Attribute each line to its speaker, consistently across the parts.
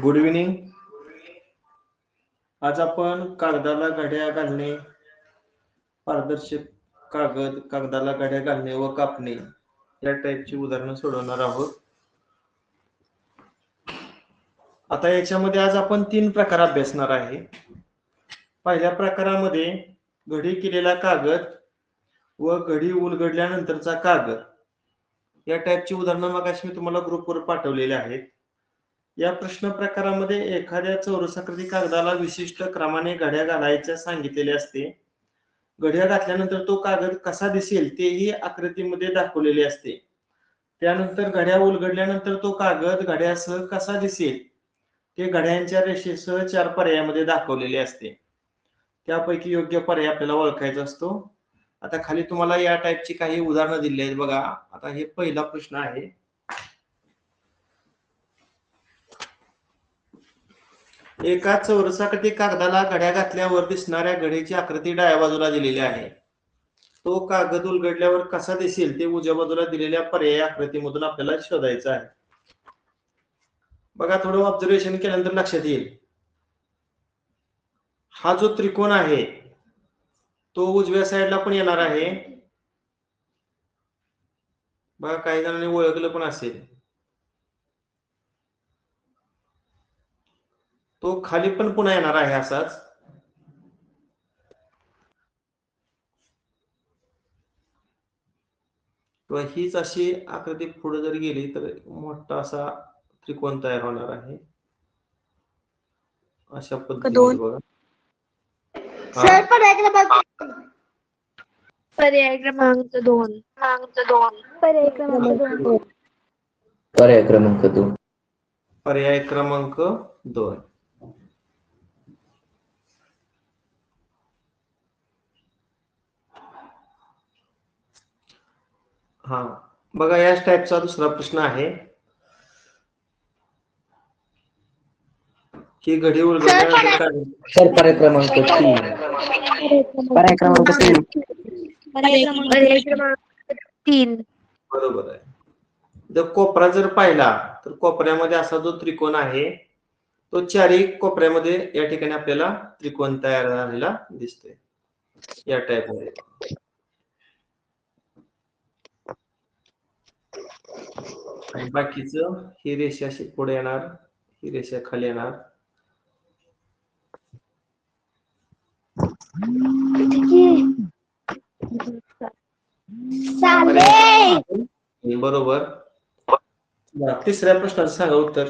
Speaker 1: Good evening. आज आपण कागदाला घड्या घालणे, पारदर्शक कागदाला घड्या घालणे व कापणे या टाईपची उदाहरणं सोडवणार आहोत. आता याच्यामध्ये आज आपण 3 प्रकार अभ्यासणार आहे. पहिल्या प्रकारामध्ये घडी केलेला कागद व घडी उलगडल्यानंतरचा कागद या टाईपची उदाहरणं मगाशी मी तुम्हाला ग्रुपवर पाठवलेली आहेत. या प्रश्न प्रकारामध्ये एखाद्या चौरसाकृती कागदाला विशिष्ट क्रमाने घड्या घालायच्या सांगितलेले असते. घड्या घातल्यानंतर तो कागद कसा दिसेल तेही आकृतीमध्ये दाखवलेले असते. त्यानंतर घड्या उलगडल्यानंतर तो कागद घड्यासह कसा दिसेल ते घड्यांच्या रेषेसह 4 पर्यायामध्ये दाखवलेले असते. त्यापैकी योग्य पर्याय आपल्याला ओळखायचा असतो. आता खाली तुम्हाला या टाईपची काही उदाहरणं दिली आहेत बघा. आता हे पहिला प्रश्न आहे. एका चौरसाकृती कागदाला घड्या घातल्यावर दिसणाऱ्या घडीची आकृती डाव्या बाजूला दिलेली आहे. तो कागद उलगडल्यावर कसा दिसेल ते उजव्या बाजूला दिलेल्या पर्याय आकृतीमधून आपल्याला शोधायचं आहे. बघा, थोडं ऑब्झर्वेशन केल्यानंतर लक्षात येईल. हा जो त्रिकोण आहे तो उजव्या साईडला पण येणार आहे. बघा, काही जणांनी ओळखलं पण असेल. तो खाली पण पुन्हा येणार आहे असाच. किंवा हीच अशी आकृती पुढे जर गेली तर मोठा असा त्रिकोण तयार होणार आहे. अशा पद्धतीने बघा.
Speaker 2: सर पर्याय क्रमांक 2. पर्याय क्रमांक 2.
Speaker 1: पर्याय क्रमांक 2. हा बघा, याच टाईपचा दुसरा प्रश्न आहे की घडी उलगडल्यानंतर
Speaker 2: सर पर्याय क्रमांक 3. पर्याय क्रमांक 3.
Speaker 1: बरोबर आहे. जर कोपरा जर पाहिला तर कोपऱ्यामध्ये असा जो त्रिकोण आहे तो चारही कोपऱ्यामध्ये या ठिकाणी आपल्याला त्रिकोण तयार झालेला दिसतोय या टाईप मध्ये. आणि बाकीचं ही रेषा अशी पुढे येणार, ही रेषा खाली येणार. बरोबर. तिसऱ्या प्रश्नाचं सांगा उत्तर.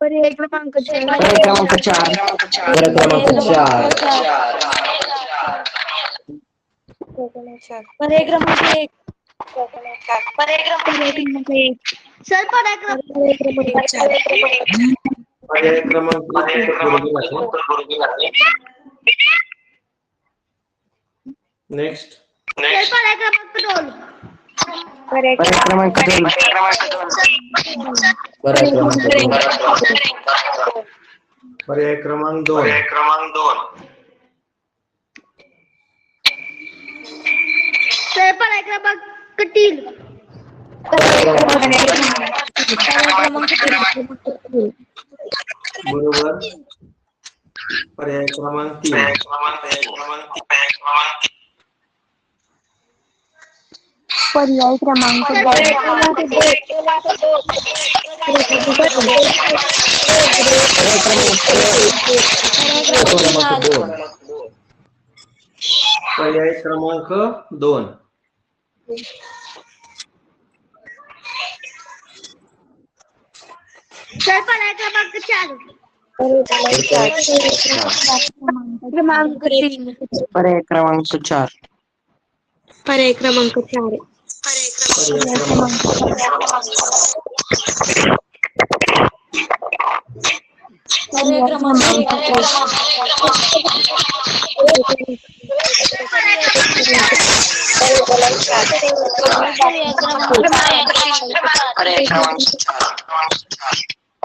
Speaker 2: पर्याय क्रमांक 4.
Speaker 3: पर्याय क्रमांक 4.
Speaker 2: पर्याय क्रमांक 1. सर पर्याय क्रमांक 4.
Speaker 1: पर्याय क्रमांक नेक्स्ट.
Speaker 2: पर्याय क्रमांक 2.
Speaker 3: पर्याय क्रमांक 2.
Speaker 1: पर्याय क्रमांक 2.
Speaker 2: सर पर्याय क्रमांक 3.
Speaker 1: बरोबर. पर्याय क्रमांक 3.
Speaker 2: पर्याय क्रमांक 2.
Speaker 1: पर्याय क्रमांक 2.
Speaker 2: सर पर्याय क्रमांक 4. क्रमांक 3.
Speaker 3: पर्याय क्रमांक 4.
Speaker 2: पर्याय क्रमांक 4.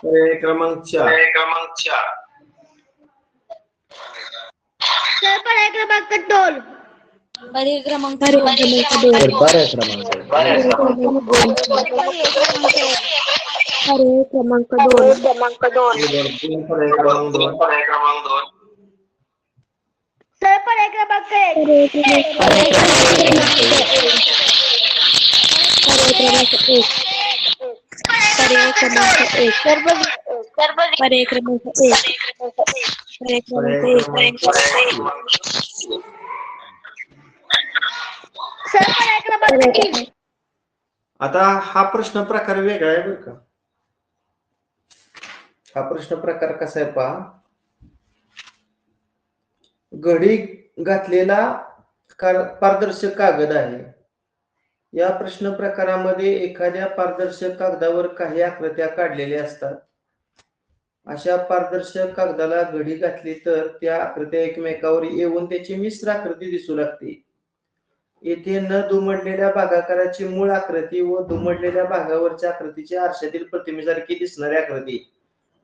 Speaker 2: पर्याय क्रमांक
Speaker 1: 4.
Speaker 2: सर पर्याय क्रमांक 2. पर्याय क्रमांक 2.
Speaker 3: पर्याय क्रमांक
Speaker 2: पर्याय क्रमांक 2
Speaker 1: पर्याय क्रमांक 2
Speaker 2: सर पर्याय क्रमांक 1 पर्याय क्रमांक 1 पर्याय क्रमांक 1 पर्याय क्रमांक 1 सर पर्याय क्रमांक 3
Speaker 1: आता हा प्रश्न प्रकार वेगळा आहे बरं का. हा प्रश्न प्रकार कसा आहे पहा. घडी घातलेला पारदर्शक कागद आहे. या प्रश्न प्रकारामध्ये एखाद्या पारदर्शक कागदावर काही आकृत्या काढलेल्या असतात. अशा पारदर्शक कागदाला घडी घातली तर त्या आकृत्या एकमेकावर येऊन त्याची मिश्र आकृती दिसू लागते. येथे न दुमडलेल्या भागाकाराची मूळ आकृती व दुमडलेल्या भागावरच्या आकृतीची आरशातील प्रतिमेसारखी दिसणारी आकृती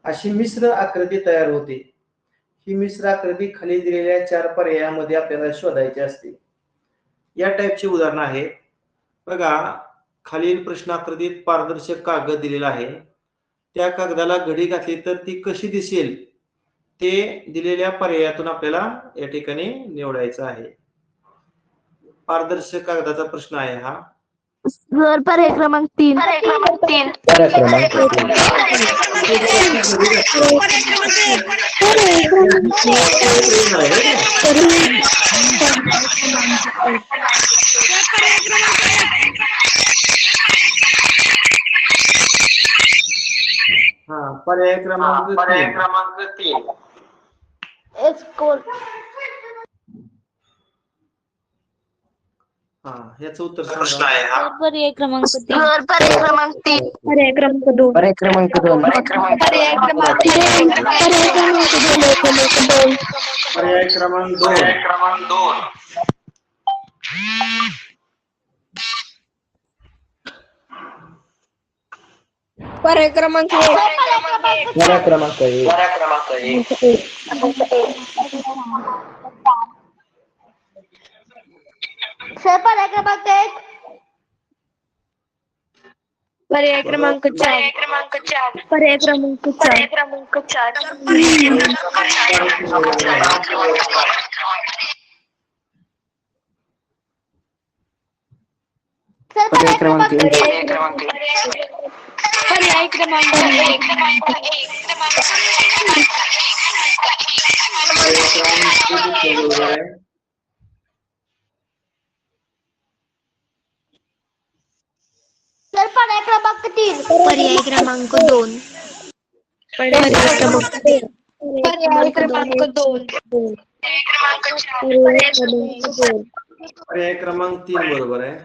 Speaker 1: अशी मिश्र आकृती तयार होते. ही मिश्र आकृती खाली दिलेल्या 4 पर्यायामध्ये आपल्याला शोधायची असते. या टाईपची उदाहरणं आहेत बघा. खालील प्रश्न आकृतीत पारदर्शक कागद दिलेला आहे. त्या कागदाला घडी घातली तर ती कशी दिसेल ते दिलेल्या पर्यायातून आपल्याला या ठिकाणी निवडायचं आहे. पारदर्शक कागदाचा प्रश्न आहे हा.
Speaker 2: सर पर्याय क्रमांक 3
Speaker 3: पर्याय क्रमांक 3
Speaker 1: हा पर्याय क्रमांक 3
Speaker 2: स्कोर
Speaker 1: हा ह्याचं उत्तर सांगा.
Speaker 2: पर्याय क्रमांक 3 पर्याय क्रमांक 3 पर्याय क्रमांक 2
Speaker 3: पर्याय क्रमांक 2
Speaker 2: पर्याय क्रमांक 2
Speaker 1: पर्याय क्रमांक 2
Speaker 2: पर्याय क्रमांक 1
Speaker 3: पर्याय क्रमांक 1
Speaker 2: सर पर्याय क्रमांक 1 पर्याय क्रमांक 4 पर्याय क्रमांक 4 सर
Speaker 3: पर्याय क्रमांक 1
Speaker 2: पर्याय क्रमांक 1 सर पर्याय क्रमांक 3 पर्याय क्रमांक 2 पर्याय क्रमांक 2 पर्याय क्रमांक 2
Speaker 1: पर्याय क्रमांक 3 बरोबर आहे.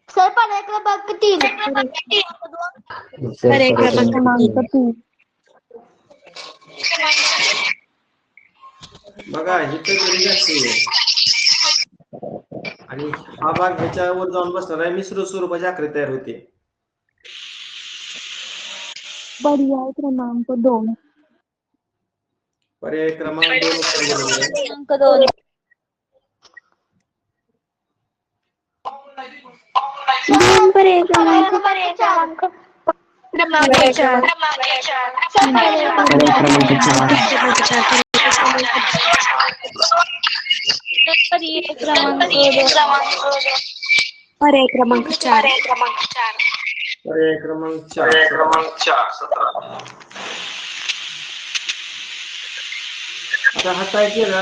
Speaker 2: सर पर्याय क्रमांक 3 पर्याय क्रमांक 3
Speaker 1: बघा इथं घडी घातली आणि हा भाग ह्याच्यावर जाऊन बसणार आहे. मिश्र स्वरूपाची आकृती तयार होते.
Speaker 2: पर्याय क्रमांक 2
Speaker 1: पर्याय क्रमांक 2 बरोबर आहे.
Speaker 2: पर्याय क्रमांक 4
Speaker 3: पर्याय क्रमांक 4
Speaker 2: पर्याय क्रमांक 4
Speaker 1: पर्याय क्रमांक 4 आता हा काय केला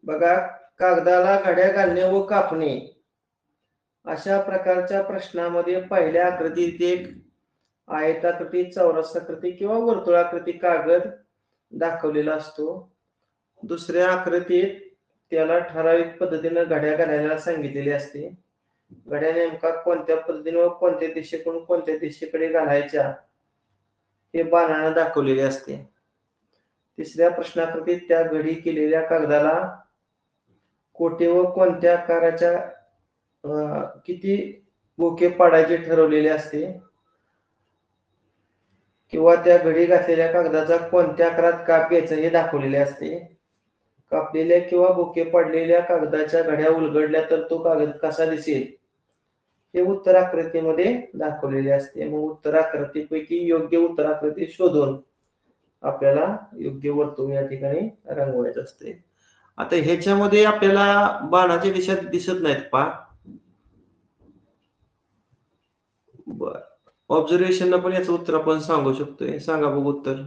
Speaker 1: बघा. कागदाला घड्या घालणे व कापणे अशा प्रकारच्या प्रश्नामध्ये पहिल्या आकृतीत एक आयताकृती, चौरसाकृती किंवा वर्तुळाकृती कागद दाखवलेला असतो. दुसऱ्या आकृतीत त्याला ठराविक पद्धतीने घड्या घालायला सांगितलेली असते. घड्या नेमका कोणत्या पद्धतीने व कोणत्या दिशेकडून कोणत्या दिशेकडे घालायच्या हे बाणाने दाखवलेले असते. तिसऱ्या प्रश्नाकृतीत त्या घडी केलेल्या कागदाला कोठे व कोणत्या आकाराच्या किती बोके पाडायचे ठरवलेले असते किंवा त्या घडी घातलेल्या कागदाचा कोणत्या आकारात काप घ्यायचा हे दाखवलेले असते. कापलेल्या किंवा बुके पडलेल्या कागदाच्या घड्या उलगडल्या तर तो कागद कसा दिसेल हे उत्तर आकृतीमध्ये दाखवलेले असते. मग उत्तर आकृतीपैकी योग्य उत्तर आकृती शोधून आपल्याला योग्य वर्तुळ या ठिकाणी रंगवायचं असते. आता ह्याच्यामध्ये आपल्याला बाणाच्या दिशा दिसत नाहीत पहा. बर, ऑब्झर्वेशन पण याचं उत्तर आपण सांगू शकतोय. सांगा बघ उत्तर.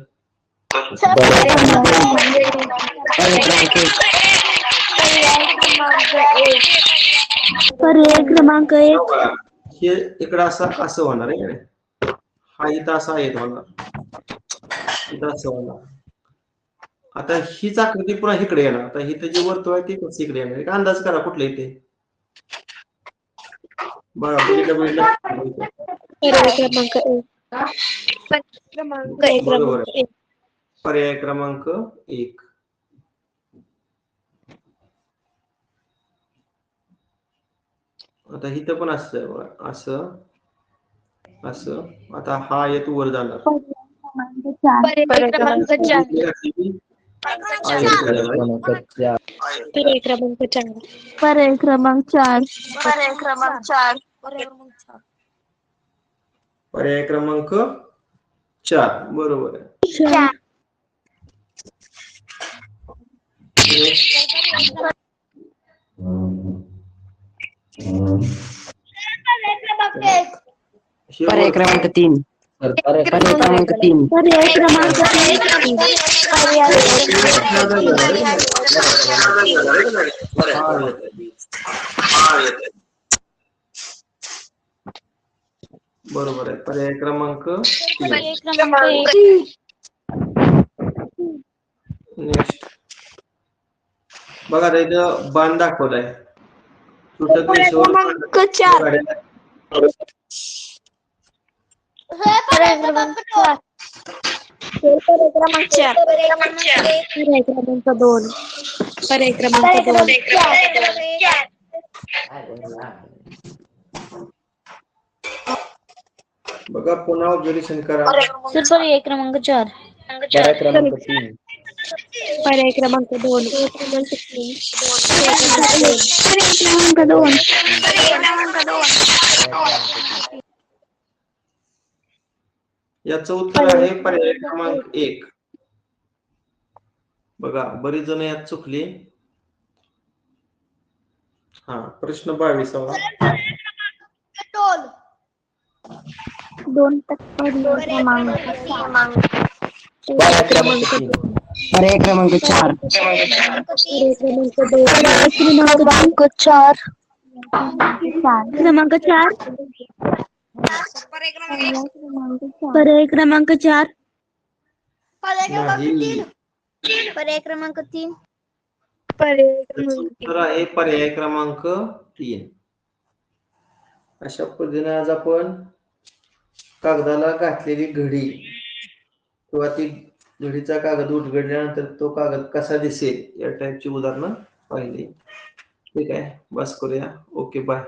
Speaker 2: पर्याय क्रमांक 1.
Speaker 1: हे इकडं असं होणार आहे का? हा इथं असा येत होणार, इथं असं होणार. आता हीच आकृती पुन्हा इकडे येणार. आता इथे जे वर्तुळ आहे ते कसं इकडे येणार? एक अंदाज करा कुठलं इथे. बघा बघितलं.
Speaker 2: पर्याय क्रमांक 1.
Speaker 1: बरोबर आहे. पर्याय क्रमांक 1. आता इथं पण असं आहे बघा, असं असं. आता हा येतो वर जाणार.
Speaker 2: पर्याय क्रमांक 4. पर्याय क्रमांक 4. पर्याय क्रमांक 4.
Speaker 1: पर्याय क्रमांक 4 बरोबर आहे.
Speaker 3: पर्याय क्रमांक 3. पर्याय क्रमांक 3.
Speaker 2: पर्याय क्रमांक 3.
Speaker 1: बरोबर आहे. पर्याय क्रमांक 3.
Speaker 2: पर्याय क्रमांक 1.
Speaker 1: नेक्स्ट बघा, आता इथं बाण दाखवलाय. तुटक रेषेवर
Speaker 2: क्रमांक 4. पर्याय क्रमांक 4. पर्याय क्रमांक 4. पर्याय क्रमांक 2. पर्याय क्रमांक 2.
Speaker 1: बघा पुन्हा ऑब्झर्वेशन करा.
Speaker 2: पर्याय क्रमांक 4.
Speaker 3: पर्याय क्रमांक 3.
Speaker 2: पर्याय क्रमांक 2. पर्याय क्रमांक 2.
Speaker 1: याचं उत्तर आहे पर्याय क्रमांक 1. बघा बरीच जण यात चुकली. हा, प्रश्न 22.
Speaker 2: 2 पर्याय क्रमांक.
Speaker 3: पर्याय क्रमांक 3. पर्याय क्रमांक 4.
Speaker 2: क्रमांक 4. क्रमांक 4. पर्याय क्रमांक 4.
Speaker 1: नाही,
Speaker 2: पर्याय क्रमांक 3.
Speaker 1: याचं उत्तर आहे पर्याय क्रमांक 3. अशा पद्धतीने आज आपण कागदाला घातलेली घडी किंवा ती घडीचा कागद उलगडल्यानंतर तो कागद कसा दिसेल या टाईपची उदाहरणं पाहिली. ठीक आहे, बस करूया. Okay, bye.